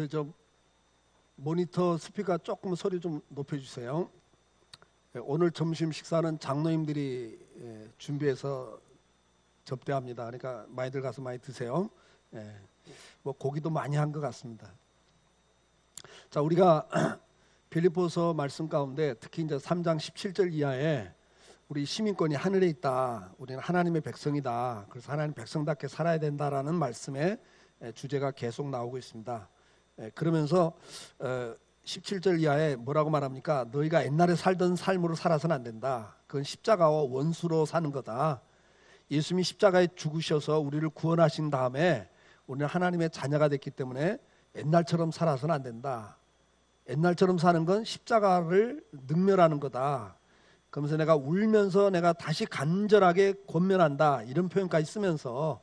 저 모니터 스피커 조금 소리 좀 높여주세요. 오늘 점심 식사는 장로님들이 준비해서 접대합니다. 그러니까 많이들 가서 많이 드세요. 뭐 고기도 많이 한 것 같습니다. 자, 우리가 빌립보서 말씀 가운데 특히 이제 3장 17절 이하에 우리 시민권이 하늘에 있다. 우리는 하나님의 백성이다. 그래서 하나님 백성답게 살아야 된다라는 말씀의 주제가 계속 나오고 있습니다. 그러면서 17절 이하에 뭐라고 말합니까? 너희가 옛날에 살던 삶으로 살아서는 안 된다. 그건 십자가와 원수로 사는 거다. 예수님이 십자가에 죽으셔서 우리를 구원하신 다음에 우리는 하나님의 자녀가 됐기 때문에 옛날처럼 살아서는 안 된다. 옛날처럼 사는 건 십자가를 능멸하는 거다. 그러면서 내가 울면서 내가 다시 간절하게 권면한다. 이런 표현까지 쓰면서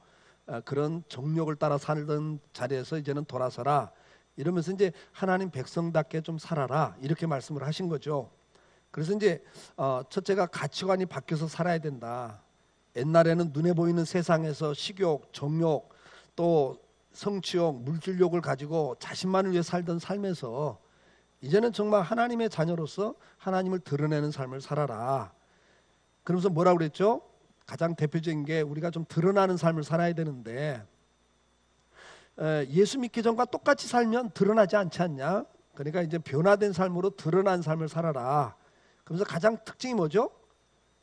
그런 정욕을 따라 살던 자리에서 이제는 돌아서라. 이러면서 이제 하나님 백성답게 좀 살아라. 이렇게 말씀을 하신 거죠. 그래서 이제 첫째가 가치관이 바뀌어서 살아야 된다. 옛날에는 눈에 보이는 세상에서 식욕, 정욕, 또 성취욕, 물질욕을 가지고 자신만을 위해 살던 삶에서 이제는 정말 하나님의 자녀로서 하나님을 드러내는 삶을 살아라. 그러면서 뭐라고 그랬죠? 가장 대표적인 게 우리가 좀 드러나는 삶을 살아야 되는데 예수 믿기 전과 똑같이 살면 드러나지 않지 않냐? 그러니까 이제 변화된 삶으로 드러난 삶을 살아라. 그러면서 가장 특징이 뭐죠?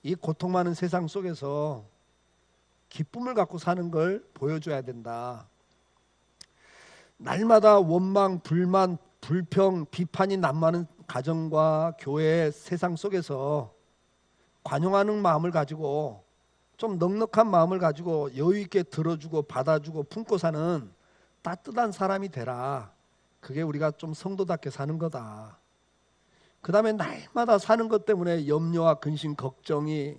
이 고통 많은 세상 속에서 기쁨을 갖고 사는 걸 보여줘야 된다. 날마다 원망, 불만, 불평, 비판이 난무하는 가정과 교회 세상 속에서 관용하는 마음을 가지고 좀 넉넉한 마음을 가지고 여유 있게 들어주고 받아주고 품고 사는 따뜻한 사람이 되라. 그게 우리가 좀 성도답게 사는 거다. 그 다음에 날마다 사는 것 때문에 염려와 근심, 걱정이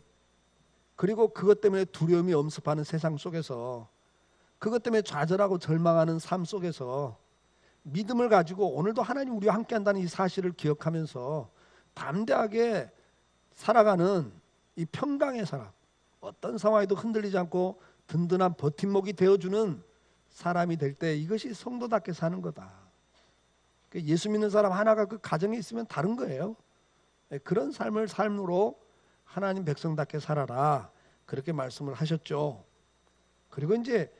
그리고 그것 때문에 두려움이 엄습하는 세상 속에서 그것 때문에 좌절하고 절망하는 삶 속에서 믿음을 가지고 오늘도 하나님 우리와 함께한다는 이 사실을 기억하면서 담대하게 살아가는 이 평강의 사람, 어떤 상황에도 흔들리지 않고 든든한 버팀목이 되어주는 사람이 될 때 이것이 성도답게 사는 거다. 예수 믿는 사람 하나가 그 가정에 있으면 다른 거예요. 그런 삶을 삶으로 하나님 백성답게 살아라. 그렇게 말씀을 하셨죠. 그리고 이제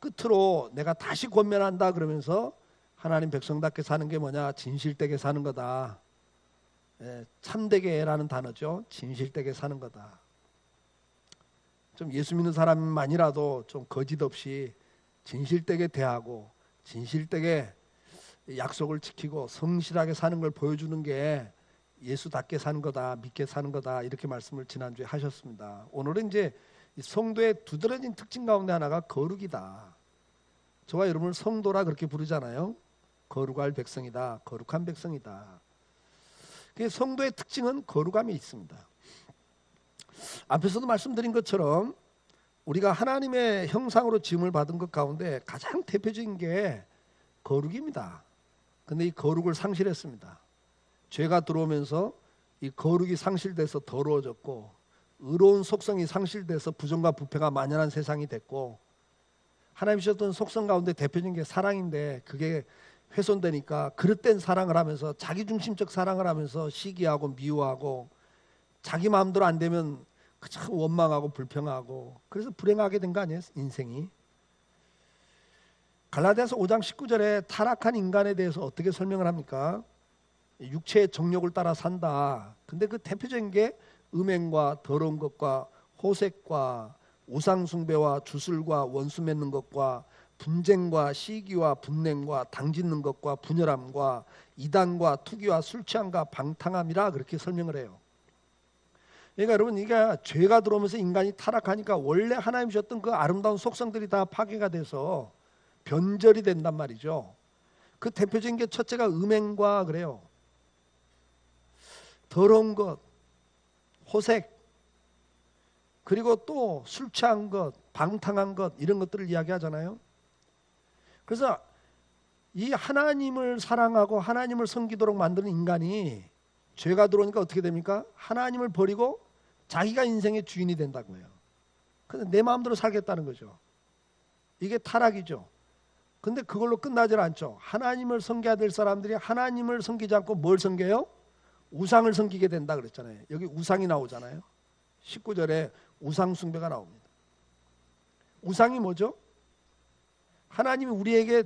끝으로 내가 다시 권면한다 그러면서 하나님 백성답게 사는 게 뭐냐? 진실되게 사는 거다. 참되게라는 단어죠. 진실되게 사는 거다. 좀 예수 믿는 사람만이라도 좀 거짓 없이 진실되게 대하고 진실되게 약속을 지키고 성실하게 사는 걸 보여주는 게 예수답게 사는 거다. 믿게 사는 거다. 이렇게 말씀을 지난주에 하셨습니다. 오늘은 이제 성도의 두드러진 특징 가운데 하나가 거룩이다. 저와 여러분을 성도라 그렇게 부르잖아요. 거룩할 백성이다. 거룩한 백성이다. 성도의 특징은 거룩함이 있습니다. 앞에서도 말씀드린 것처럼 우리가 하나님의 형상으로 지음을 받은 것 가운데 가장 대표적인 게 거룩입니다. 근데 이 거룩을 상실했습니다. 죄가 들어오면서 이 거룩이 상실돼서 더러워졌고 의로운 속성이 상실돼서 부정과 부패가 만연한 세상이 됐고 하나님 주셨던 속성 가운데 대표적인 게 사랑인데 그게 훼손되니까 그릇된 사랑을 하면서 자기중심적 사랑을 하면서 시기하고 미워하고 자기 마음대로 안 되면 참 원망하고 불평하고 그래서 불행하게 된 거 아니에요? 인생이. 갈라디아서 5장 19절에 타락한 인간에 대해서 어떻게 설명을 합니까? 육체의 정욕을 따라 산다. 근데 그 대표적인 게 음행과 더러운 것과 호색과 우상숭배와 주술과 원수 맺는 것과 분쟁과 시기와 분냉과 당짓는 것과 분열함과 이단과 투기와 술 취함과 방탕함이라 그렇게 설명을 해요. 그러니까 여러분 이게 죄가 들어오면서 인간이 타락하니까 원래 하나님 주셨던 그 아름다운 속성들이 다 파괴가 돼서 변절이 된단 말이죠. 그 대표적인 게 첫째가 음행과 그래요. 더러운 것, 호색, 그리고 또 술 취한 것, 방탕한 것 이런 것들을 이야기하잖아요. 그래서 이 하나님을 사랑하고 하나님을 섬기도록 만드는 인간이 죄가 들어오니까 어떻게 됩니까? 하나님을 버리고 자기가 인생의 주인이 된다고요. 그래서 내 마음대로 살겠다는 거죠. 이게 타락이죠. 근데 그걸로 끝나질 않죠. 하나님을 섬겨야 될 사람들이 하나님을 섬기지 않고 뭘 섬겨요? 우상을 섬기게 된다 그랬잖아요. 여기 우상이 나오잖아요. 19절에 우상 숭배가 나옵니다. 우상이 뭐죠? 하나님이 우리에게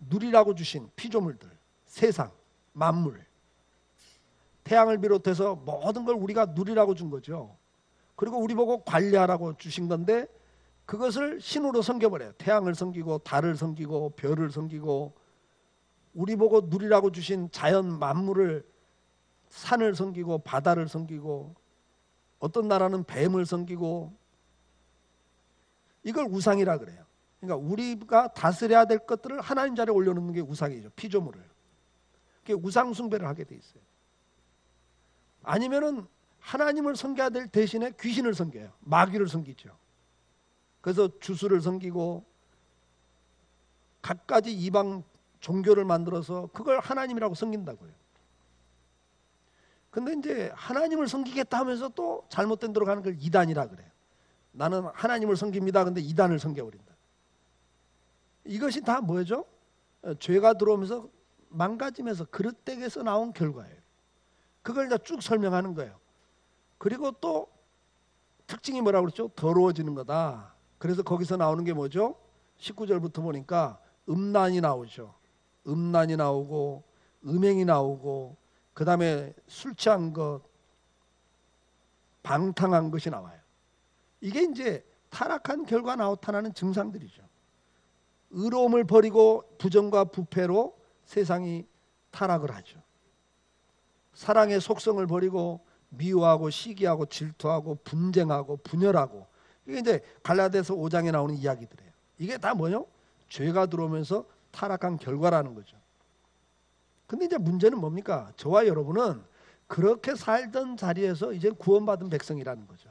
누리라고 주신 피조물들, 세상, 만물, 태양을 비롯해서 모든 걸 우리가 누리라고 준 거죠. 그리고 우리 보고 관리하라고 주신 건데 그것을 신으로 섬겨버려요. 태양을 섬기고 달을 섬기고 별을 섬기고 우리 보고 누리라고 주신 자연 만물을 산을 섬기고 바다를 섬기고 어떤 나라는 뱀을 섬기고 이걸 우상이라 그래요. 그러니까 우리가 다스려야 될 것들을 하나님 자리에 올려놓는 게 우상이죠. 피조물을. 그게 우상 숭배를 하게 돼 있어요. 아니면은 하나님을 섬겨야 될 대신에 귀신을 섬겨요. 마귀를 섬기죠. 그래서 주수를 섬기고 갖가지 이방 종교를 만들어서 그걸 하나님이라고 섬긴다고요. 근데 이제 하나님을 섬기겠다 하면서 또 잘못된 대로 가는 걸 이단이라 그래요. 나는 하나님을 섬깁니다. 근데 이단을 섬겨버린다. 이것이 다 뭐죠? 죄가 들어오면서 망가지면서 그릇되게서 나온 결과예요. 그걸 이제 쭉 설명하는 거예요. 그리고 또 특징이 뭐라고 그랬죠? 더러워지는 거다. 그래서 거기서 나오는 게 뭐죠? 19절부터 보니까 음란이 나오죠. 음란이 나오고 음행이 나오고 그 다음에 술 취한 것, 방탕한 것이 나와요. 이게 이제 타락한 결과 나타나는 증상들이죠. 의로움을 버리고 부정과 부패로 세상이 타락을 하죠. 사랑의 속성을 버리고 미워하고 시기하고 질투하고 분쟁하고 분열하고 이게 이제 갈라디아서 5장에 나오는 이야기들이에요. 이게 다 뭐요? 죄가 들어오면서 타락한 결과라는 거죠. 근데 이제 문제는 뭡니까? 저와 여러분은 그렇게 살던 자리에서 이제 구원받은 백성이라는 거죠.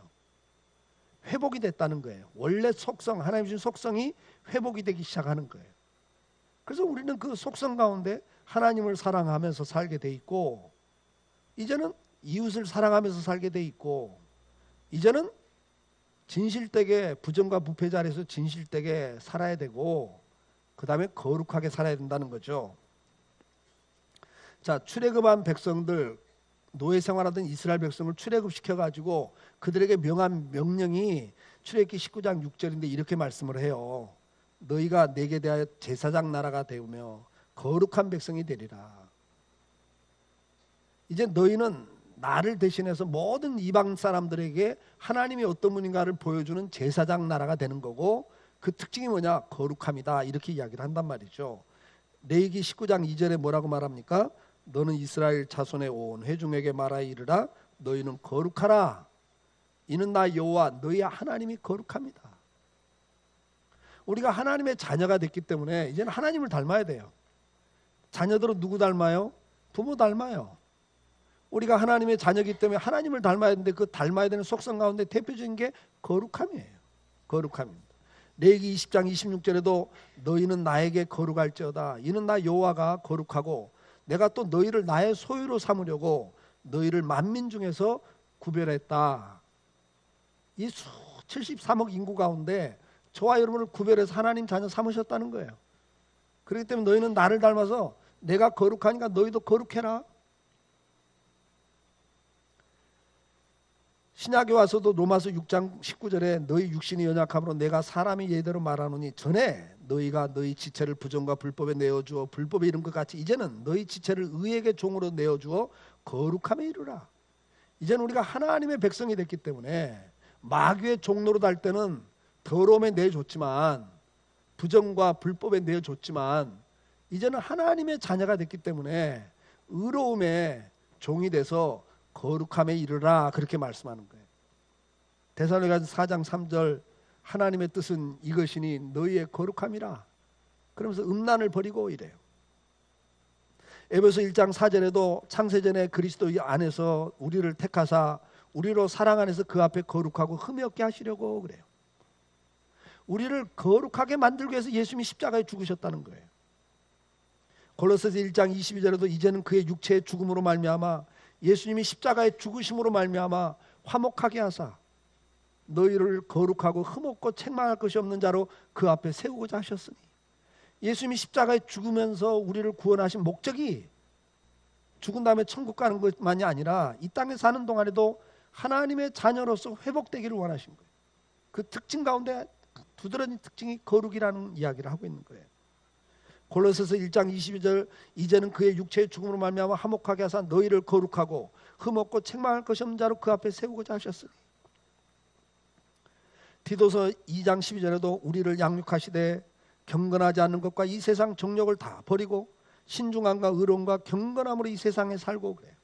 회복이 됐다는 거예요. 원래 속성, 하나님 주신 속성이 회복이 되기 시작하는 거예요. 그래서 우리는 그 속성 가운데 하나님을 사랑하면서 살게 돼 있고 이제는 이웃을 사랑하면서 살게 돼 있고 이제는 진실되게 부정과 부패 자리에서 진실되게 살아야 되고 그 다음에 거룩하게 살아야 된다는 거죠. 자, 출애굽한 백성들 노예 생활하던 이스라엘 백성을 출애굽시켜가지고 그들에게 명한 명령이 출애굽기 19장 6절인데 이렇게 말씀을 해요. 너희가 내게 대하여 제사장 나라가 되우며 거룩한 백성이 되리라. 이제 너희는 나를 대신해서 모든 이방 사람들에게 하나님이 어떤 분인가를 보여주는 제사장 나라가 되는 거고 그 특징이 뭐냐? 거룩함이다. 이렇게 이야기를 한단 말이죠. 레위기 19장 2절에 뭐라고 말합니까? 너는 이스라엘 자손의 온 회중에게 말하여 이르라 너희는 거룩하라. 이는 나 여호와 너희 하나님이 거룩합니다. 우리가 하나님의 자녀가 됐기 때문에 이제는 하나님을 닮아야 돼요. 자녀들은 누구 닮아요? 부모 닮아요. 우리가 하나님의 자녀이기 때문에 하나님을 닮아야 되는데 그 닮아야 되는 속성 가운데 대표적인 게 거룩함이에요. 거룩함입니다. 레위기 20장 26절에도 너희는 나에게 거룩할지어다. 이는 나 여호와가 거룩하고 내가 또 너희를 나의 소유로 삼으려고 너희를 만민 중에서 구별했다. 이 73억 인구 가운데 저와 여러분을 구별해서 하나님 자녀 삼으셨다는 거예요. 그렇기 때문에 너희는 나를 닮아서 내가 거룩하니까 너희도 거룩해라. 신약에 와서도 로마서 6장 19절에 너희 육신이 연약함으로 내가 사람이 예대로 말하노니 전에 너희가 너희 지체를 부정과 불법에 내어주어 불법에 이른 것 같이 이제는 너희 지체를 의에게 종으로 내어주어 거룩함에 이르라. 이제는 우리가 하나님의 백성이 됐기 때문에 마귀의 종로로 달 때는 더러움에 내줬지만 부정과 불법에 내줬지만 이제는 하나님의 자녀가 됐기 때문에 의로움의 종이 돼서 거룩함에 이르라 그렇게 말씀하는 거예요. 데살로니가서 4장 3절 하나님의 뜻은 이것이니 너희의 거룩함이라. 그러면서 음란을 버리고 이래요. 에베소 1장 4절에도 창세전에 그리스도 안에서 우리를 택하사 우리로 사랑 안에서 그 앞에 거룩하고 흠이 없게 하시려고 그래요. 우리를 거룩하게 만들기 위해서 예수님이 십자가에 죽으셨다는 거예요. 골로새서 1장 22절에도 이제는 그의 육체의 죽음으로 말미암아 예수님이 십자가의 죽으심으로 말미암아 화목하게 하사 너희를 거룩하고 흠없고 책망할 것이 없는 자로 그 앞에 세우고자 하셨으니 예수님이 십자가에 죽으면서 우리를 구원하신 목적이 죽은 다음에 천국 가는 것만이 아니라 이 땅에 사는 동안에도 하나님의 자녀로서 회복되기를 원하신 거예요. 그 특징 가운데 두드러진 특징이 거룩이라는 이야기를 하고 있는 거예요. 골로새서 1장 22절 이제는 그의 육체의 죽음으로 말미암아 화목하게 하사 너희를 거룩하고 흠없고 책망할 것이 없는 자로 그 앞에 세우고자 하셨으니. 디도서 2장 12절에도 우리를 양육하시되 경건하지 않는 것과 이 세상 정욕을 다 버리고 신중함과 의로움과 경건함으로 이 세상에 살고 그래요.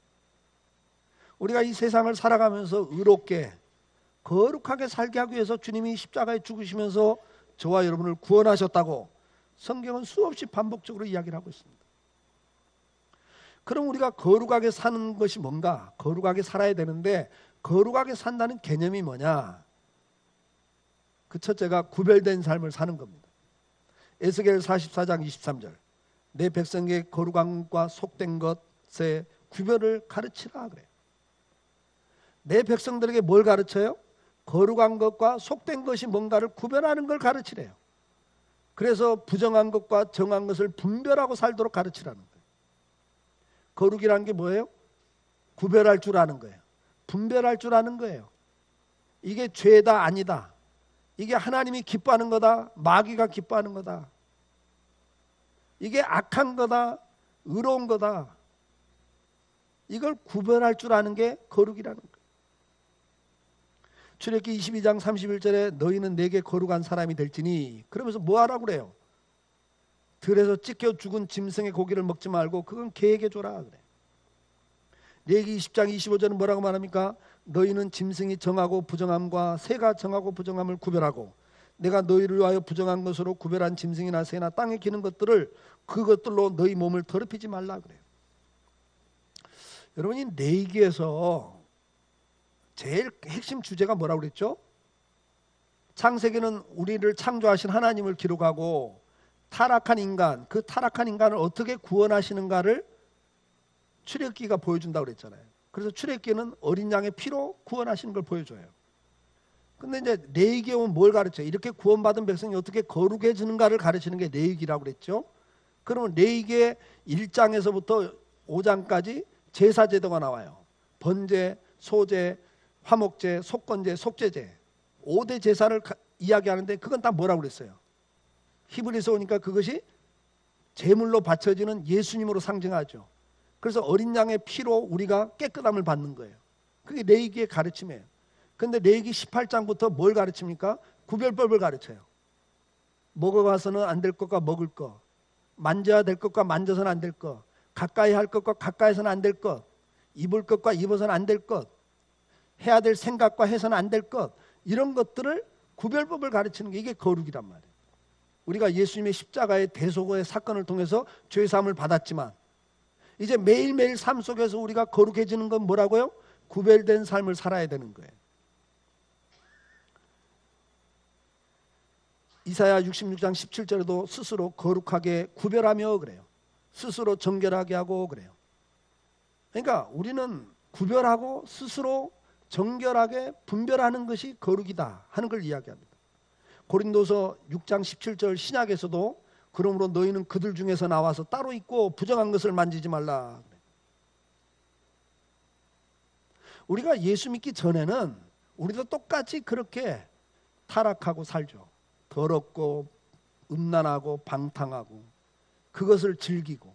우리가 이 세상을 살아가면서 의롭게 거룩하게 살게 하기 위해서 주님이 십자가에 죽으시면서 저와 여러분을 구원하셨다고 성경은 수없이 반복적으로 이야기를 하고 있습니다. 그럼 우리가 거룩하게 사는 것이 뭔가? 거룩하게 살아야 되는데 거룩하게 산다는 개념이 뭐냐? 그 첫째가 구별된 삶을 사는 겁니다. 에스겔 44장 23절 내 백성에게 거룩함과 속된 것의 구별을 가르치라 그래요. 내 백성들에게 뭘 가르쳐요? 거룩한 것과 속된 것이 뭔가를 구별하는 걸 가르치래요. 그래서 부정한 것과 정한 것을 분별하고 살도록 가르치라는 거예요. 거룩이라는 게 뭐예요? 구별할 줄 아는 거예요. 분별할 줄 아는 거예요. 이게 죄다 아니다. 이게 하나님이 기뻐하는 거다. 마귀가 기뻐하는 거다. 이게 악한 거다. 의로운 거다. 이걸 구별할 줄 아는 게 거룩이라는 거예요. 출애굽기 22장 31절에 너희는 내게 거룩한 사람이 될지니 그러면서 뭐 하라고 그래요? 들에서 찢겨 죽은 짐승의 고기를 먹지 말고 그건 개에게 줘라 그래. 레위기 20장 25절은 뭐라고 말합니까? 너희는 짐승이 정하고 부정함과 새가 정하고 부정함을 구별하고 내가 너희를 위하여 부정한 것으로 구별한 짐승이나 새나 땅에 기는 것들을 그것들로 너희 몸을 더럽히지 말라 그래요. 여러분이 레위기에서 제일 핵심 주제가 뭐라고 그랬죠? 창세기는 우리를 창조하신 하나님을 기록하고 타락한 인간, 그 타락한 인간을 어떻게 구원하시는가를 출애굽기가 보여준다고 그랬잖아요. 그래서 출애굽기는 어린 양의 피로 구원하시는 걸 보여줘요. 근데 이제 레위기에 오면 뭘 가르쳐요? 이렇게 구원받은 백성이 어떻게 거룩해지는가를 가르치는 게 레위기라고 그랬죠. 그러면 레위기의 1장에서부터 5장까지 제사 제도가 나와요. 번제, 소제, 화목제, 속건제, 속죄제 5대 제사를 이야기하는데 그건 다 뭐라고 그랬어요? 히브리서 오니까 그것이 제물로 바쳐지는 예수님으로 상징하죠. 그래서 어린 양의 피로 우리가 깨끗함을 받는 거예요. 그게 레위기의 가르침이에요. 근데 레위기 18장부터 뭘 가르칩니까? 구별법을 가르쳐요. 먹어가서는 안 될 것과 먹을 것, 만져야 될 것과 만져서는 안 될 것, 가까이 할 것과 가까이서는 안 될 것, 입을 것과 입어서는 안 될 것, 해야 될 생각과 해서는 안 될 것, 이런 것들을 구별법을 가르치는 게 이게 거룩이란 말이에요. 우리가 예수님의 십자가의 대속의 사건을 통해서 죄사함을 받았지만 이제 매일매일 삶 속에서 우리가 거룩해지는 건 뭐라고요? 구별된 삶을 살아야 되는 거예요. 이사야 66장 17절에도 스스로 거룩하게 구별하며 그래요. 스스로 정결하게 하고 그래요. 그러니까 우리는 구별하고 스스로 정결하게 분별하는 것이 거룩이다 하는 걸 이야기합니다. 고린도서 6장 17절 신약에서도 그러므로 너희는 그들 중에서 나와서 따로 있고 부정한 것을 만지지 말라. 우리가 예수 믿기 전에는 우리도 똑같이 그렇게 타락하고 살죠. 더럽고 음란하고 방탕하고 그것을 즐기고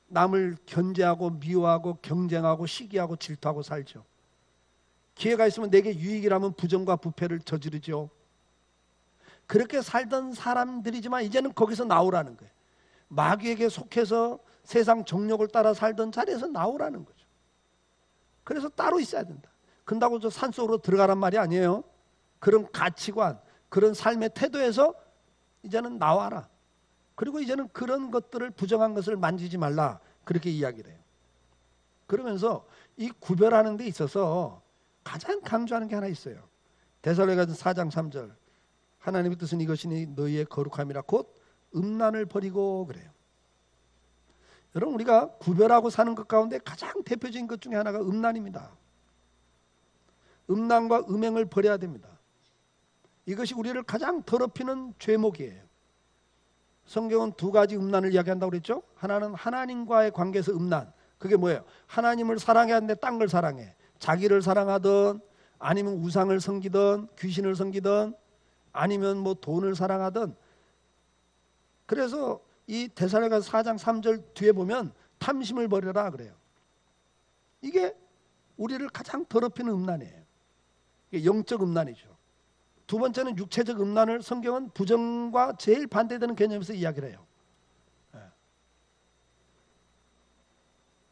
남을 견제하고 미워하고 경쟁하고 시기하고 질투하고 살죠. 기회가 있으면 내게 유익이라면 부정과 부패를 저지르죠. 그렇게 살던 사람들이지만 이제는 거기서 나오라는 거예요. 마귀에게 속해서 세상 정욕을 따라 살던 자리에서 나오라는 거죠. 그래서 따로 있어야 된다. 그런다고 저 산속으로 들어가란 말이 아니에요. 그런 가치관, 그런 삶의 태도에서 이제는 나와라. 그리고 이제는 그런 것들을 부정한 것을 만지지 말라. 그렇게 이야기를 해요. 그러면서 이 구별하는 데 있어서 가장 강조하는 게 하나 있어요. 데살로니가서 4장 3절 하나님의 뜻은 이것이니 너희의 거룩함이라 곧 음란을 버리고 그래요. 여러분 우리가 구별하고 사는 것 가운데 가장 대표적인 것 중에 하나가 음란입니다. 음란과 음행을 버려야 됩니다. 이것이 우리를 가장 더럽히는 죄목이에요. 성경은 두 가지 음란을 이야기한다고 그랬죠. 하나는 하나님과의 관계에서 음란. 그게 뭐예요? 하나님을 사랑해야 하는데 딴 걸 사랑해. 자기를 사랑하든 아니면 우상을 섬기든 귀신을 섬기든 아니면 뭐 돈을 사랑하든. 그래서 이 데살로니가서 4장 3절 뒤에 보면 탐심을 버려라 그래요. 이게 우리를 가장 더럽히는 음란이에요. 이게 영적 음란이죠. 두 번째는 육체적 음란을 성경은 부정과 제일 반대되는 개념에서 이야기를 해요.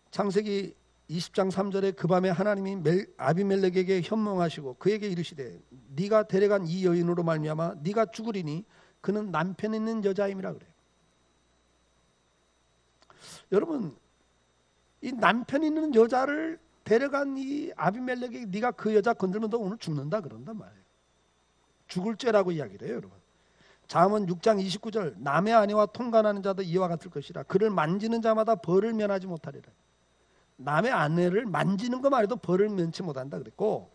창세기 20장 3절에 그 밤에 하나님이 아비멜렉에게 현몽하시고 그에게 이르시되 네가 데려간 이 여인으로 말미암아 네가 죽으리니 그는 남편 있는 여자임이라 그래요. 여러분, 이 남편 있는 여자를 데려간 이 아비멜렉에게 네가 그 여자 건들면 너 오늘 죽는다 그런단 말이에요. 죽을 죄라고 이야기를 해요, 여러분. 잠언 6장 29절 남의 아내와 통간하는 자도 이와 같을 것이라 그를 만지는 자마다 벌을 면하지 못하리라. 남의 아내를 만지는 것만 해도 벌을 면치 못한다 그랬고,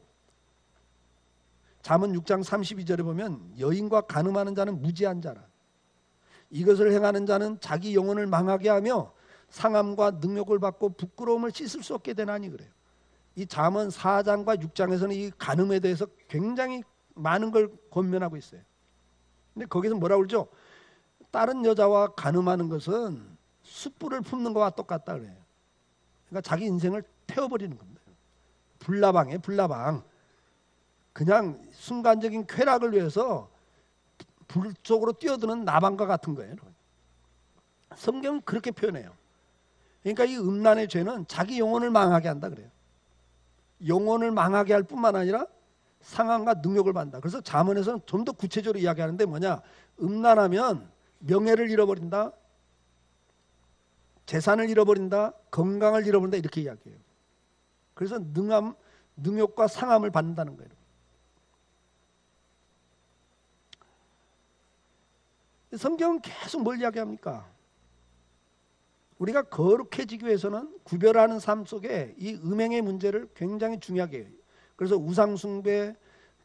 잠언 6장 32절에 보면 여인과 간음하는 자는 무지한 자라. 이것을 행하는 자는 자기 영혼을 망하게 하며 상함과 능욕을 받고 부끄러움을 씻을 수 없게 되나니 그래요. 이 잠언 4장과 6장에서는 이 간음에 대해서 굉장히 많은 걸 권면하고 있어요. 근데 거기서 뭐라고 그러죠? 다른 여자와 간음하는 것은 숯불을 품는 것과 똑같다 그래요. 그러니까 자기 인생을 태워버리는 겁니다. 불나방이에요, 불나방. 그냥 순간적인 쾌락을 위해서 불 속으로 뛰어드는 나방과 같은 거예요. 성경은 그렇게 표현해요. 그러니까 이 음란의 죄는 자기 영혼을 망하게 한다 그래요. 영혼을 망하게 할 뿐만 아니라 상함과 능욕을 받는다. 그래서 잠언에서는 좀 더 구체적으로 이야기하는데 뭐냐? 음란하면 명예를 잃어버린다, 재산을 잃어버린다, 건강을 잃어버린다 이렇게 이야기해요. 그래서 능욕과 상함을 받는다는 거예요. 성경은 계속 뭘 이야기합니까? 우리가 거룩해지기 위해서는 구별하는 삶 속에 이 음행의 문제를 굉장히 중요하게 해요. 그래서 우상숭배,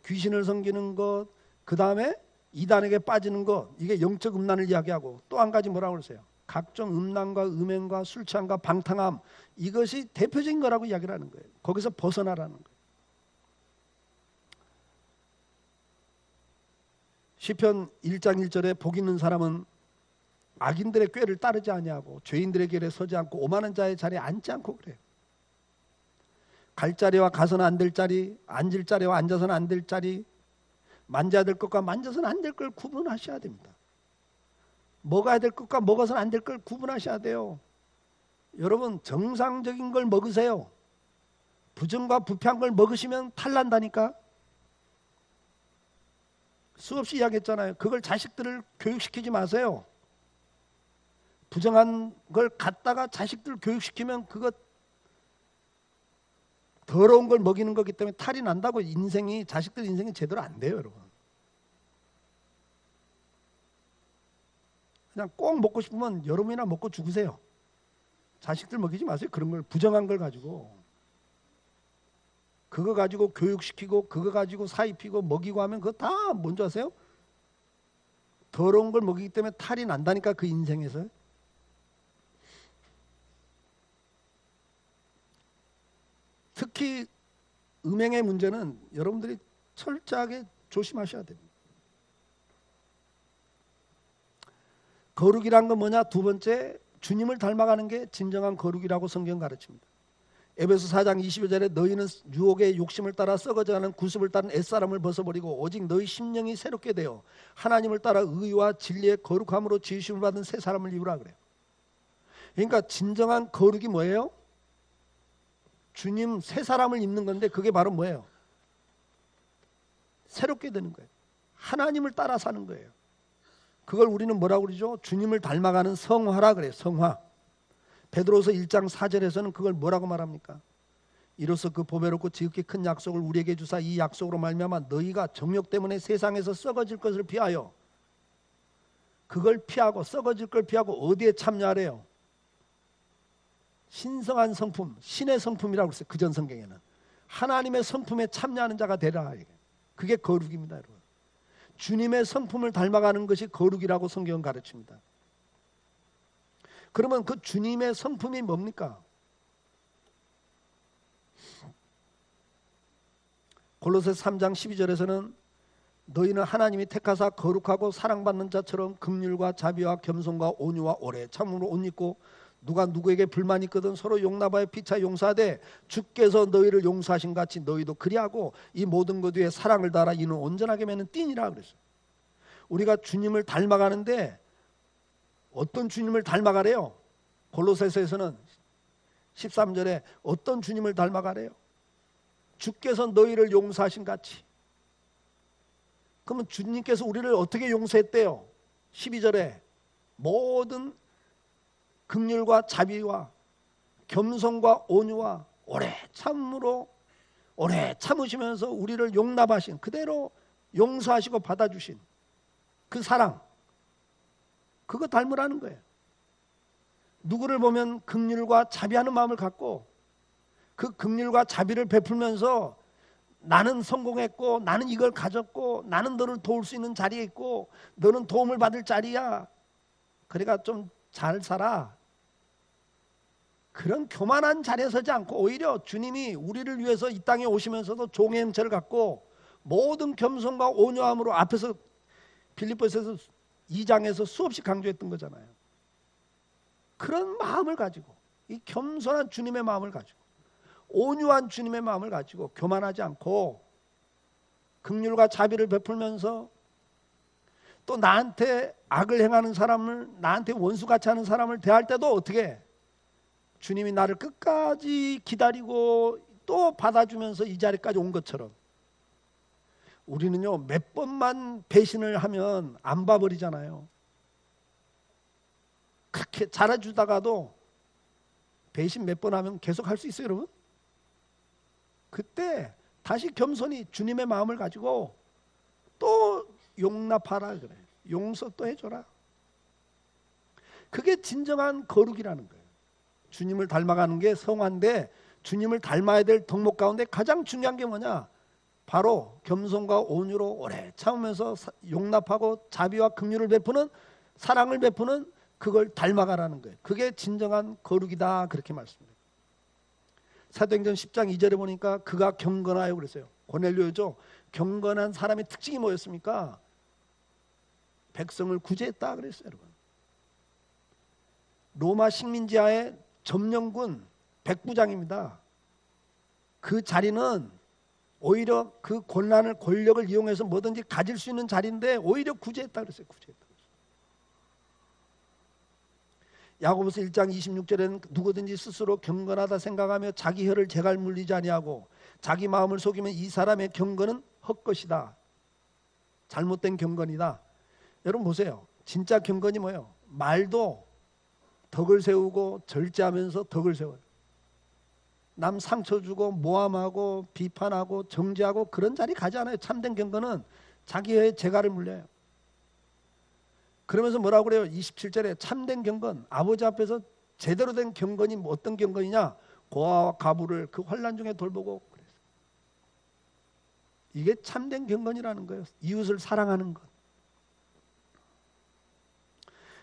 귀신을 섬기는 것, 그 다음에 이단에게 빠지는 것, 이게 영적 음란을 이야기하고 또 한 가지 뭐라고 그러세요? 각종 음란과 음행과 술 취함과 방탕함, 이것이 대표적인 거라고 이야기를 하는 거예요. 거기서 벗어나라는 거예요. 시편 1장 1절에 복 있는 사람은 악인들의 꾀를 따르지 아니하고 죄인들의 길에 서지 않고 오만한 자의 자리에 앉지 않고 그래요. 갈 자리와 가서는 안 될 자리, 앉을 자리와 앉아서는 안 될 자리, 만져야 될 것과 만져서는 안 될 걸 구분하셔야 됩니다. 먹어야 될 것과 먹어서는 안 될 걸 구분하셔야 돼요. 여러분, 정상적인 걸 먹으세요. 부정과 부패한 걸 먹으시면 탈난다니까. 수없이 이야기했잖아요. 그걸 자식들을 교육시키지 마세요. 부정한 걸 갖다가 자식들 교육시키면 그거 더러운 걸 먹이는 거기 때문에 탈이 난다고. 자식들 인생이 제대로 안 돼요, 여러분. 그냥 꼭 먹고 싶으면 여러분이나 먹고 죽으세요. 자식들 먹이지 마세요. 그런 걸, 부정한 걸 가지고. 그거 가지고 교육시키고 그거 가지고 사입히고 먹이고 하면 그거 다 뭔지 아세요? 더러운 걸 먹이기 때문에 탈이 난다니까, 그 인생에서. 특히 음행의 문제는 여러분들이 철저하게 조심하셔야 됩니다. 거룩이란 건 뭐냐? 두 번째, 주님을 닮아가는 게 진정한 거룩이라고 성경 가르칩니다. 에베소 4장 22절에 너희는 유혹의 욕심을 따라 썩어져가는 구습을 따른 옛사람을 벗어버리고 오직 너희 심령이 새롭게 되어 하나님을 따라 의와 진리의 거룩함으로 지으심을 받은 새 사람을 이루라 그래요. 그러니까 진정한 거룩이 뭐예요? 주님 새 사람을 입는 건데, 그게 바로 뭐예요? 새롭게 되는 거예요. 하나님을 따라 사는 거예요. 그걸 우리는 뭐라고 그러죠? 주님을 닮아가는 성화라 그래요. 성화. 베드로서 1장 4절에서는 그걸 뭐라고 말합니까? 이로써 그 보배롭고 지극히 큰 약속을 우리에게 주사 이 약속으로 말미암아 너희가 정욕 때문에 세상에서 썩어질 것을 피하여, 그걸 피하고 썩어질 걸 피하고 어디에 참여하래요? 신성한 성품, 신의 성품이라고 그랬어요. 그전 성경에는 하나님의 성품에 참여하는 자가 되라. 그게 거룩입니다, 여러분. 주님의 성품을 닮아가는 것이 거룩이라고 성경은 가르칩니다. 그러면 그 주님의 성품이 뭡니까? 골로새서 3장 12절에서는 너희는 하나님이 택하사 거룩하고 사랑받는 자처럼 긍휼과 자비와 겸손과 온유와 오래 참음으로 옷 입고 누가 누구에게 불만이 있거든 서로 용납하여 피차 용서하되 주께서 너희를 용서하신 같이 너희도 그리하고 이 모든 것 위에 사랑을 다하라. 이는 온전하게 맺는 띠니라 그랬어요. 우리가 주님을 닮아가는데 어떤 주님을 닮아가래요? 골로새서에서는 13절에 어떤 주님을 닮아가래요? 주께서 너희를 용서하신 같이. 그러면 주님께서 우리를 어떻게 용서했대요? 12절에 모든 긍휼과 자비와 겸손과 온유와 오래 참음으로 오래 참으시면서 우리를 용납하신, 그대로 용서하시고 받아주신 그 사랑, 그거 닮으라는 거예요. 누구를 보면 긍휼과 자비하는 마음을 갖고 그 긍휼과 자비를 베풀면서 나는 성공했고 나는 이걸 가졌고 나는 너를 도울 수 있는 자리에 있고 너는 도움을 받을 자리야, 그러니까 좀 잘 살아, 그런 교만한 자리에 서지 않고 오히려 주님이 우리를 위해서 이 땅에 오시면서도 종의 형체를 갖고 모든 겸손과 온유함으로 앞에서 빌립보서에서 2장에서 수없이 강조했던 거잖아요. 그런 마음을 가지고, 이 겸손한 주님의 마음을 가지고, 온유한 주님의 마음을 가지고 교만하지 않고 긍휼과 자비를 베풀면서 또 나한테 악을 행하는 사람을, 나한테 원수같이 하는 사람을 대할 때도 어떻게 해? 주님이 나를 끝까지 기다리고 또 받아주면서 이 자리까지 온 것처럼 우리는요, 몇 번만 배신을 하면 안 봐버리잖아요. 그렇게 잘해주다가도 배신 몇 번 하면 계속 할 수 있어요, 여러분? 그때 다시 겸손히 주님의 마음을 가지고 또 용납하라 그래. 용서 또 해줘라. 그게 진정한 거룩이라는 거예요. 주님을 닮아가는 게 성화인데 주님을 닮아야 될 덕목 가운데 가장 중요한 게 뭐냐? 바로 겸손과 온유로 오래 참으면서 용납하고 자비와 긍휼을 베푸는, 사랑을 베푸는, 그걸 닮아가라는 거예요. 그게 진정한 거룩이다, 그렇게 말씀드려요. 사도행전 10장 2절에 보니까 그가 경건하여 그랬어요. 고넬료죠. 경건한 사람의 특징이 뭐였습니까? 백성을 구제했다 그랬어요, 여러분. 로마 식민지하에 점령군 백부장입니다. 그 자리는 오히려 그 권력을 이용해서 뭐든지 가질 수 있는 자리인데 오히려 구제했다 그랬어요. 구제했다. 야고보서 1장 26절에는 누구든지 스스로 경건하다 생각하며 자기 혀를 재갈 물리지 아니하고 자기 마음을 속이면 이 사람의 경건은 헛것이다. 잘못된 경건이다. 여러분 보세요. 진짜 경건이 뭐예요? 말도 덕을 세우고 절제하면서 덕을 세워요. 남 상처 주고 모함하고 비판하고 정죄하고 그런 자리 가지 않아요. 참된 경건은 자기 혀에 재갈을 물려요. 그러면서 뭐라고 그래요? 27절에 참된 경건, 아버지 앞에서 제대로 된 경건이 어떤 경건이냐? 고아와 가부를 그 환난 중에 돌보고 그랬어요. 이게 참된 경건이라는 거예요. 이웃을 사랑하는 것.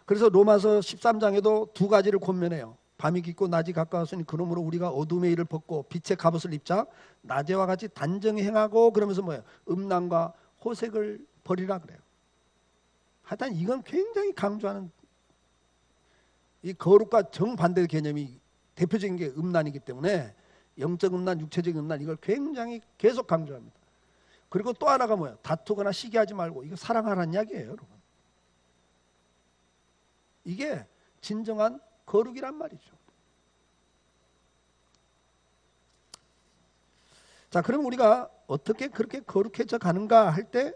그래서 로마서 13장에도 두 가지를 권면해요. 밤이 깊고 낮이 가까웠으니 그러므로 우리가 어둠의 일을 벗고 빛의 갑옷을 입자. 낮에와 같이 단정히 행하고, 그러면서 뭐예요? 음란과 호색을 버리라 그래요. 하여튼 이건 굉장히 강조하는, 이 거룩과 정반대의 개념이 대표적인 게 음란이기 때문에 영적 음란, 육체적 음란, 이걸 굉장히 계속 강조합니다. 그리고 또 하나가 뭐예요? 다투거나 시기하지 말고, 이거 사랑하라는 이야기예요, 여러분. 이게 진정한 거룩이란 말이죠. 자, 그럼 우리가 어떻게 그렇게 거룩해져 가는가 할 때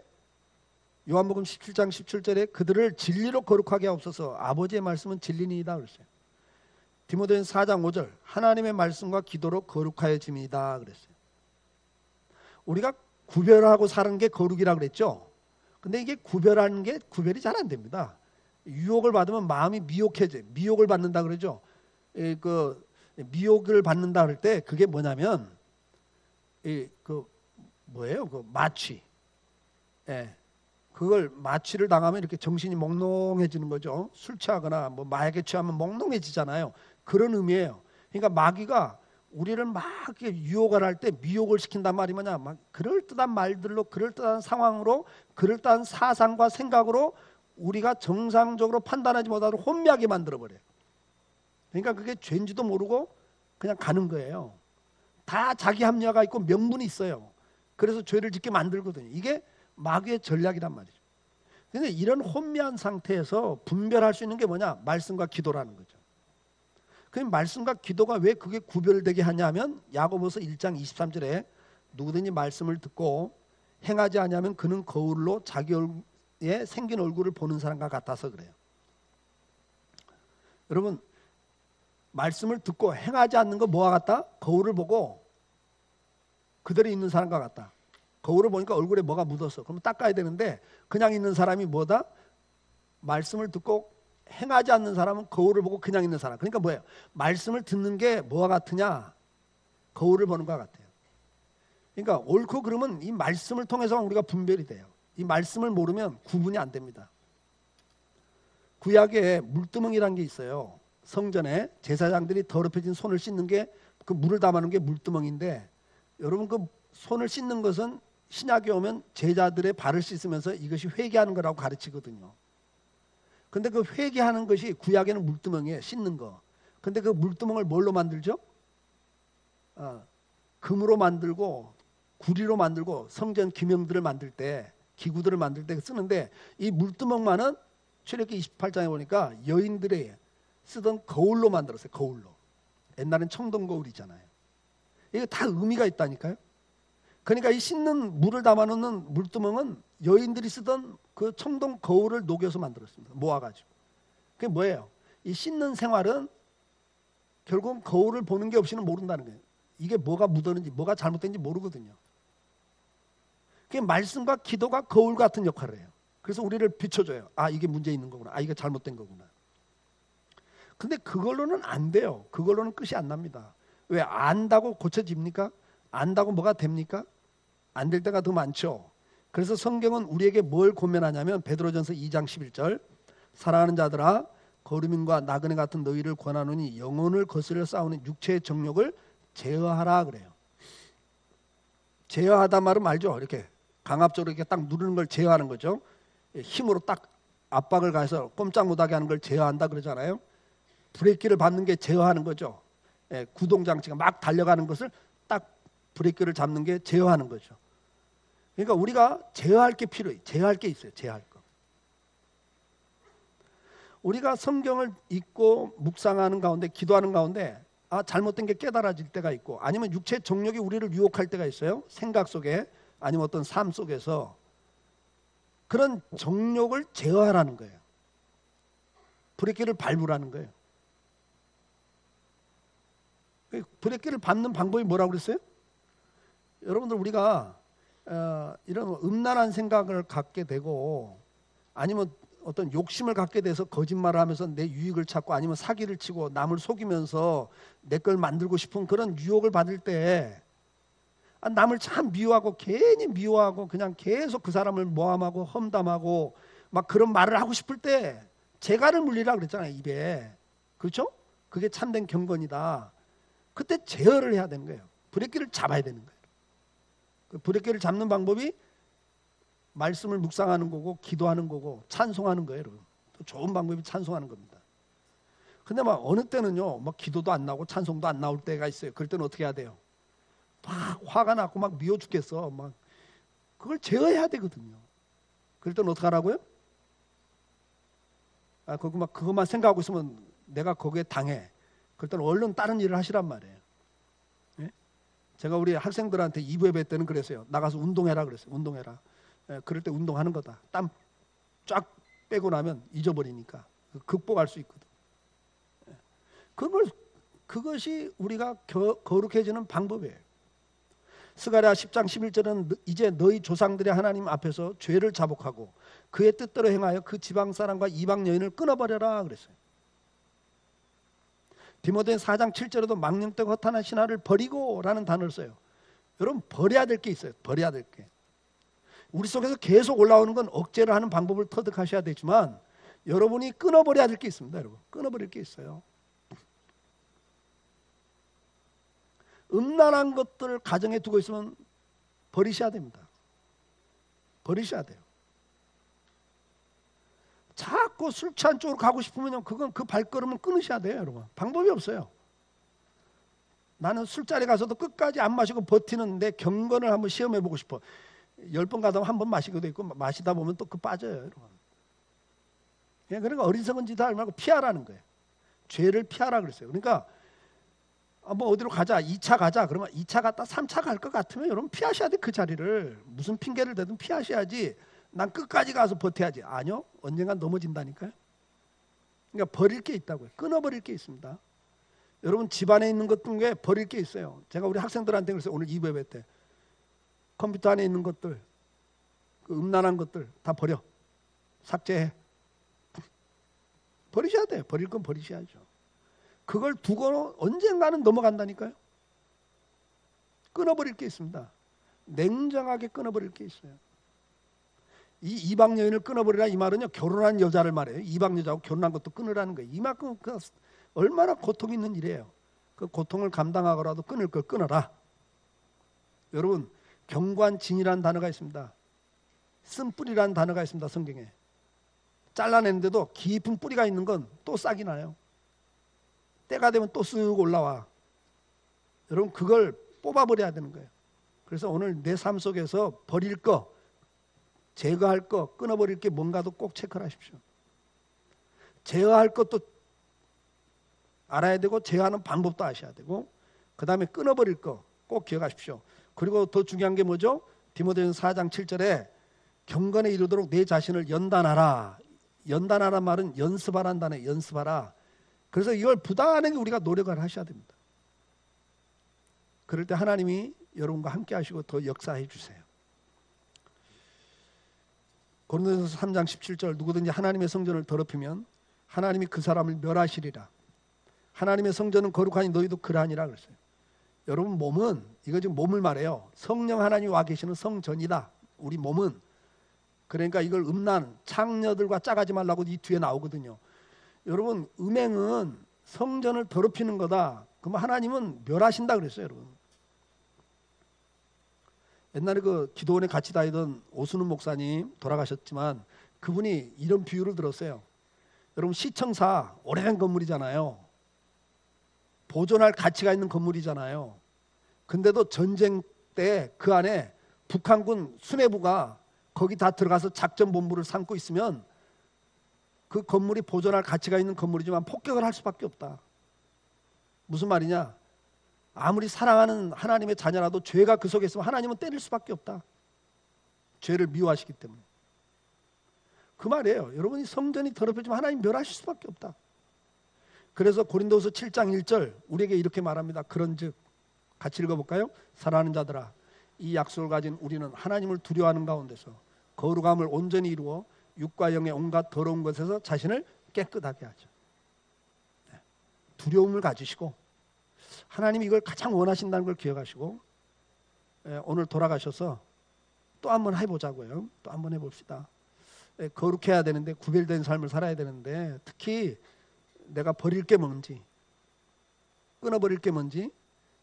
요한복음 17장 17절에 그들을 진리로 거룩하게 하옵소서. 아버지의 말씀은 진리니이다 그랬어요. 디모데전서 4장 5절 하나님의 말씀과 기도로 거룩하여짐이다 그랬어요. 우리가 구별하고 사는 게 거룩이라 그랬죠. 근데 이게 구별하는 게 구별이 잘 안 됩니다. 유혹을 받으면 마음이 미혹해져. 미혹을 받는다 그러죠. 그 미혹을 받는다 할 때 그게 뭐냐면 그 뭐예요? 그 마취. 예. 그걸 마취를 당하면 이렇게 정신이 몽롱해지는 거죠. 술 취하거나 뭐 마약에 취하면 몽롱해지잖아요. 그런 의미예요. 그러니까 마귀가 우리를 막 이렇게 유혹을 할 때 미혹을 시킨단 말이 뭐냐, 막 그럴듯한 말들로, 그럴듯한 상황으로, 그럴듯한 사상과 생각으로 우리가 정상적으로 판단하지 못하도록 혼미하게 만들어버려요. 그러니까 그게 죄인지도 모르고 그냥 가는 거예요. 다 자기 합리화가 있고 명분이 있어요. 그래서 죄를 짓게 만들거든요. 이게 마귀의 전략이란 말이죠. 그런데 이런 혼미한 상태에서 분별할 수 있는 게 뭐냐? 말씀과 기도라는 거죠. 그 말씀과 기도가 왜 그게 구별되게 하냐면 야고보서 1장 23절에 누구든지 말씀을 듣고 행하지 않으면 그는 거울로 자기의 생긴 얼굴을 보는 사람과 같아서 그래요. 여러분, 말씀을 듣고 행하지 않는 거 뭐와 같다? 거울을 보고 그대로 있는 사람과 같다. 거울을 보니까 얼굴에 뭐가 묻었어. 그러면 닦아야 되는데 그냥 있는 사람이 뭐다? 말씀을 듣고 행하지 않는 사람은 거울을 보고 그냥 있는 사람. 그러니까 뭐예요? 말씀을 듣는 게 뭐와 같으냐? 거울을 보는 것과 같아요. 그러니까 옳고 그름은 이 말씀을 통해서 우리가 분별이 돼요. 이 말씀을 모르면 구분이 안 됩니다. 구약에 물두멍이라는 게 있어요. 성전에 제사장들이 더럽혀진 손을 씻는 게, 그 물을 담아놓은 게 물두멍인데, 여러분 그 손을 씻는 것은 신약에 오면 제자들의 발을 씻으면서 이것이 회개하는 거라고 가르치거든요. 근데 그 회개하는 것이 구약에는 물두멍이에요. 씻는 거. 근데 그 물두멍을 뭘로 만들죠? 금으로 만들고 구리로 만들고 성전 기명들을 만들 때, 기구들을 만들 때 쓰는데, 이 물두멍만은 출애굽기 28장에 보니까 여인들이 쓰던 거울로 만들었어요. 거울로. 옛날엔 청동 거울이잖아요. 이게 다 의미가 있다니까요. 그러니까 이 씻는 물을 담아놓는 물두멍은 여인들이 쓰던 그 청동 거울을 녹여서 만들었습니다. 모아가지고. 그게 뭐예요? 이 씻는 생활은 결국 거울을 보는 게 없이는 모른다는 거예요. 이게 뭐가 묻었는지, 뭐가 잘못된지 모르거든요. 그게 말씀과 기도가 거울 같은 역할을 해요. 그래서 우리를 비춰줘요. 아, 이게 문제 있는 거구나. 아, 이게 잘못된 거구나. 근데 그걸로는 안 돼요. 그걸로는 끝이 안 납니다. 왜? 안다고 고쳐집니까? 안다고 뭐가 됩니까? 안 될 때가 더 많죠. 그래서 성경은 우리에게 뭘 권면하냐면 베드로전서 2장 11절, 사랑하는 자들아 거루민과 나그네 같은 너희를 권하노니 영혼을 거스려 싸우는 육체의 정욕을 제어하라 그래요. 제어하다 말은 알죠? 이렇게 강압적으로 이렇게 딱 누르는 걸 제어하는 거죠. 힘으로 딱 압박을 가해서 꼼짝 못하게 하는 걸 제어한다 그러잖아요. 브레이크를 밟는 게 제어하는 거죠. 구동장치가 막 달려가는 것을 딱 브레이크를 잡는 게 제어하는 거죠. 그러니까 우리가 제어할 게 필요해요. 제어할 게 있어요. 제어할 거. 우리가 성경을 읽고 묵상하는 가운데, 기도하는 가운데 잘못된 게 깨달아질 때가 있고, 아니면 육체 정욕이 우리를 유혹할 때가 있어요. 생각 속에, 아니면 어떤 삶 속에서. 그런 정욕을 제어하라는 거예요. 브레이크를 밟으라는 거예요. 브레이크를 밟는 방법이 뭐라고 그랬어요? 여러분들, 우리가 이런 음란한 생각을 갖게 되고, 아니면 어떤 욕심을 갖게 돼서 거짓말을 하면서 내 유익을 찾고, 아니면 사기를 치고 남을 속이면서 내 걸 만들고 싶은 그런 유혹을 받을 때, 남을 참 미워하고 괜히 미워하고 그냥 계속 그 사람을 모함하고 험담하고 막 그런 말을 하고 싶을 때 재갈을 물리라 그랬잖아요. 입에. 그렇죠? 그게 참된 경건이다. 그때 제어를 해야 되는 거예요. 브레이크를 잡아야 되는 거예요. 그 브레이크를 잡는 방법이 말씀을 묵상하는 거고, 기도하는 거고, 찬송하는 거예요. 여러분. 또 좋은 방법이 찬송하는 겁니다. 근데 막 어느 때는요, 막 기도도 안 나오고 찬송도 안 나올 때가 있어요. 그럴 때는 어떻게 해야 돼요? 막 화가 나고 막 미워 죽겠어. 막 그걸 제어해야 되거든요. 그럴 때는 어떻게 하라고요? 그것만 생각하고 있으면 내가 거기에 당해. 그럴 때는 얼른 다른 일을 하시란 말이에요. 예? 제가 우리 학생들한테 2부 예배 때는 그랬어요. 나가서 운동해라 그랬어요. 운동해라. 예, 그럴 때 운동하는 거다. 땀 쫙 빼고 나면 잊어버리니까 극복할 수 있거든. 예. 그것이 우리가 거룩해지는 방법이에요. 스가랴 10장 11절은 이제 너희 조상들의 하나님 앞에서 죄를 자복하고 그의 뜻대로 행하여 그 지방 사람과 이방 여인을 끊어버려라 그랬어요. 디모데 4장 7절에도 망령되고 허탄한 신화를 버리고 라는 단어를 써요. 여러분, 버려야 될 게 있어요. 버려야 될 게. 우리 속에서 계속 올라오는 건 억제를 하는 방법을 터득하셔야 되지만 여러분이 끊어버려야 될 게 있습니다. 여러분, 끊어버릴 게 있어요. 음란한 것들을 가정에 두고 있으면 버리셔야 됩니다. 버리셔야 돼요. 자꾸 술 취한 쪽으로 가고 싶으면 그건 그 발걸음은 끊으셔야 돼요. 여러분, 방법이 없어요. 나는 술자리 가서도 끝까지 안 마시고 버티는 내 경건을 한번 시험해보고 싶어. 10번 가다 한 번 마시기도 있고 마시다 보면 또 그 빠져요. 여러분. 그러니까 어리석은 짓 하지 말고 피하라는 거예요. 죄를 피하라 그랬어요. 그러니까 뭐 어디로 가자, 2차 가자. 그러면 2차 갔다 3차 갈 것 같으면 여러분 피하셔야 돼. 그 자리를. 무슨 핑계를 대든 피하셔야지. 난 끝까지 가서 버텨야지. 아니요. 언젠간 넘어진다니까요. 그러니까 버릴 게 있다고요. 끊어버릴 게 있습니다. 여러분 집안에 있는 것 중에 버릴 게 있어요. 제가 우리 학생들한테 그랬어요. 오늘 2부회 때. 컴퓨터 안에 있는 것들, 그 음란한 것들 다 버려. 삭제해. 버리셔야 돼요. 버릴 건 버리셔야죠. 그걸 두고 언젠가는 넘어간다니까요. 끊어버릴 게 있습니다. 냉정하게 끊어버릴 게 있어요. 이 이방 여인을 끊어버리라 이 말은요, 결혼한 여자를 말해요. 이방 여자하고 결혼한 것도 끊으라는 거예요. 이만큼 얼마나 고통 있는 일이에요. 그 고통을 감당하고라도 끊을 걸 끊어라. 여러분, 경관진이라는 단어가 있습니다. 쓴뿌리라는 단어가 있습니다. 성경에. 잘라내는데도 깊은 뿌리가 있는 건 또 싹이 나요. 때가 되면 또 쓱 올라와. 여러분, 그걸 뽑아버려야 되는 거예요. 그래서 오늘 내 삶 속에서 버릴 거, 제거할 거, 끊어버릴 게 뭔가도 꼭 체크를 하십시오. 제어할 것도 알아야 되고 제어하는 방법도 아셔야 되고, 그 다음에 끊어버릴 거 꼭 기억하십시오. 그리고 더 중요한 게 뭐죠? 디모데전서 4장 7절에 경건에 이르도록 내 자신을 연단하라. 연단하란 말은 연습하라는 단어예요. 연습하라. 그래서 이걸 부단하게 우리가 노력을 하셔야 됩니다. 그럴 때 하나님이 여러분과 함께 하시고 더 역사해 주세요. 고린도전서 3장 17절 누구든지 하나님의 성전을 더럽히면 하나님이 그 사람을 멸하시리라. 하나님의 성전은 거룩하니 너희도 그러하니라 그랬어요. 여러분 몸은, 이거 지금 몸을 말해요. 성령 하나님이 와 계시는 성전이다. 우리 몸은. 그러니까 이걸 음란, 창녀들과 짜가지 말라고 이 뒤에 나오거든요. 여러분, 음행은 성전을 더럽히는 거다. 그러면 하나님은 멸하신다 그랬어요. 여러분. 옛날에 그 기도원에 같이 다니던 오순훈 목사님 돌아가셨지만 그분이 이런 비유를 들었어요. 여러분, 시청사 오래된 건물이잖아요. 보존할 가치가 있는 건물이잖아요. 근데도 전쟁 때 그 안에 북한군 수뇌부가 거기 다 들어가서 작전본부를 삼고 있으면 그 건물이 보존할 가치가 있는 건물이지만 폭격을 할 수밖에 없다. 무슨 말이냐? 아무리 사랑하는 하나님의 자녀라도 죄가 그 속에 있으면 하나님은 때릴 수밖에 없다. 죄를 미워하시기 때문에. 그 말이에요. 여러분이 성전이 더럽혀지면 하나님 멸하실 수밖에 없다. 그래서 고린도서 7장 1절 우리에게 이렇게 말합니다. 그런즉 같이 읽어볼까요? 사랑하는 자들아, 이 약속을 가진 우리는 하나님을 두려워하는 가운데서 거룩함을 온전히 이루어 육과 영의 온갖 더러운 것에서 자신을 깨끗하게 하죠. 두려움을 가지시고 하나님이 이걸 가장 원하신다는 걸 기억하시고 오늘 돌아가셔서 또 한번 해보자고요. 또 한번 해봅시다. 거룩해야 되는데, 구별된 삶을 살아야 되는데, 특히 내가 버릴 게 뭔지, 끊어버릴 게 뭔지,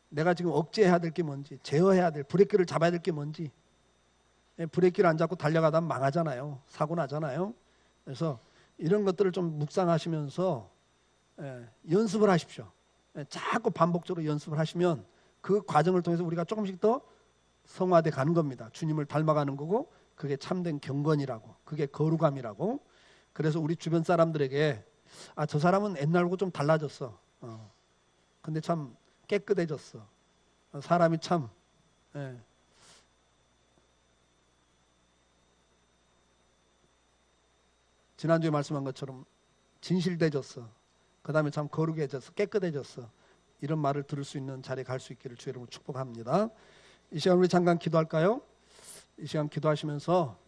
내가 지금 억제해야 될 게 뭔지, 제어해야 될, 브레이크를 잡아야 될 게 뭔지. 브레이크를 안 잡고 달려가다 망하잖아요. 사고 나잖아요. 그래서 이런 것들을 좀 묵상하시면서 연습을 하십시오. 자꾸 반복적으로 연습을 하시면 그 과정을 통해서 우리가 조금씩 더 성화돼 가는 겁니다. 주님을 닮아가는 거고, 그게 참된 경건이라고, 그게 거룩함이라고. 그래서 우리 주변 사람들에게 저 사람은 옛날하고 좀 달라졌어. 근데 참 깨끗해졌어. 사람이 참 지난주에 말씀한 것처럼 진실돼졌어. 그 다음에 참 거룩해졌어. 깨끗해졌어. 이런 말을 들을 수 있는 자리에 갈 수 있기를 주의 이름으로 축복합니다. 이 시간 우리 잠깐 기도할까요? 이 시간 기도하시면서